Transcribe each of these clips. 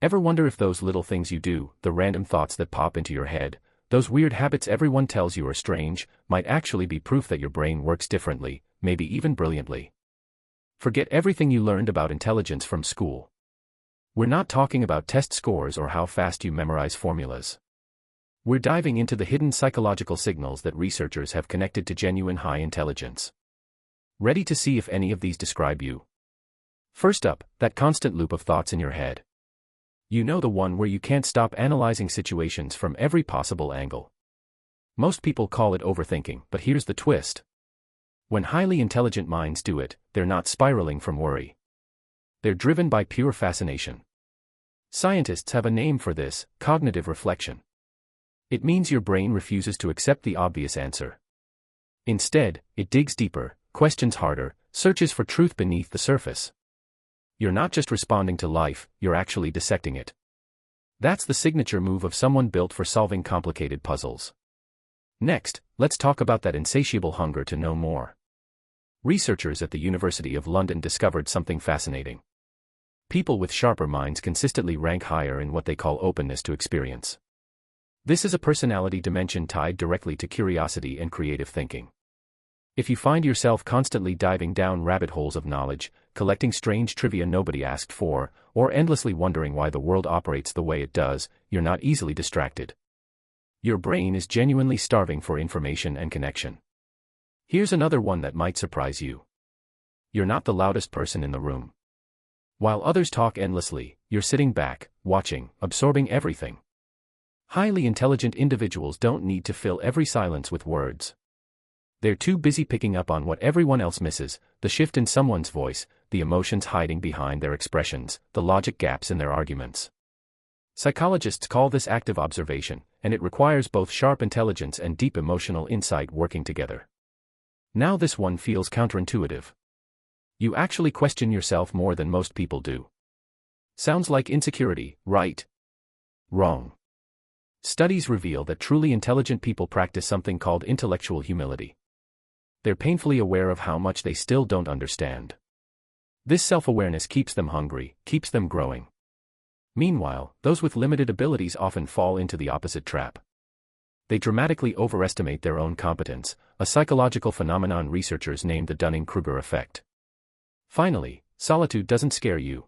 Ever wonder if those little things you do, the random thoughts that pop into your head, those weird habits everyone tells you are strange, might actually be proof that your brain works differently, maybe even brilliantly? Forget everything you learned about intelligence from school. We're not talking about test scores or how fast you memorize formulas. We're diving into the hidden psychological signals that researchers have connected to genuine high intelligence. Ready to see if any of these describe you? First up, that constant loop of thoughts in your head. You know, the one where you can't stop analyzing situations from every possible angle. Most people call it overthinking, but here's the twist. When highly intelligent minds do it, they're not spiraling from worry. They're driven by pure fascination. Scientists have a name for this: cognitive reflection. It means your brain refuses to accept the obvious answer. Instead, it digs deeper, questions harder, searches for truth beneath the surface. You're not just responding to life, you're actually dissecting it. That's the signature move of someone built for solving complicated puzzles. Next, let's talk about that insatiable hunger to know more. Researchers at the University of London discovered something fascinating. People with sharper minds consistently rank higher in what they call openness to experience. This is a personality dimension tied directly to curiosity and creative thinking. If you find yourself constantly diving down rabbit holes of knowledge, collecting strange trivia nobody asked for, or endlessly wondering why the world operates the way it does, you're not easily distracted. Your brain is genuinely starving for information and connection. Here's another one that might surprise you. You're not the loudest person in the room. While others talk endlessly, you're sitting back, watching, absorbing everything. Highly intelligent individuals don't need to fill every silence with words. They're too busy picking up on what everyone else misses: the shift in someone's voice, the emotions hiding behind their expressions, the logic gaps in their arguments. Psychologists call this active observation, and it requires both sharp intelligence and deep emotional insight working together. Now this one feels counterintuitive. You actually question yourself more than most people do. Sounds like insecurity, right? Wrong. Studies reveal that truly intelligent people practice something called intellectual humility. They're painfully aware of how much they still don't understand. This self-awareness keeps them hungry, keeps them growing. Meanwhile, those with limited abilities often fall into the opposite trap. They dramatically overestimate their own competence, a psychological phenomenon researchers named the Dunning-Kruger effect. Finally, solitude doesn't scare you.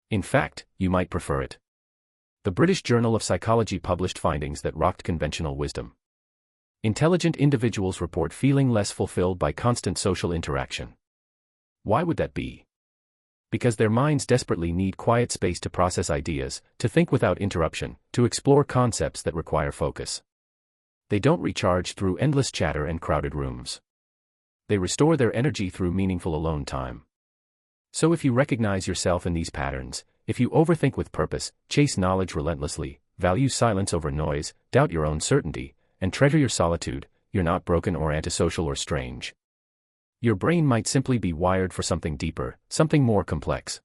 In fact, you might prefer it. The British Journal of Psychology published findings that rocked conventional wisdom. Intelligent individuals report feeling less fulfilled by constant social interaction. Why would that be? Because their minds desperately need quiet space to process ideas, to think without interruption, to explore concepts that require focus. They don't recharge through endless chatter and crowded rooms. They restore their energy through meaningful alone time. So if you recognize yourself in these patterns, if you overthink with purpose, chase knowledge relentlessly, value silence over noise, doubt your own certainty, and treasure your solitude, you're not broken or antisocial or strange. Your brain might simply be wired for something deeper, something more complex.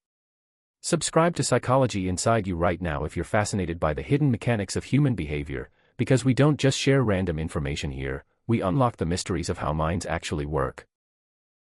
Subscribe to Psychology Inside You right now if you're fascinated by the hidden mechanics of human behavior, because we don't just share random information here, we unlock the mysteries of how minds actually work.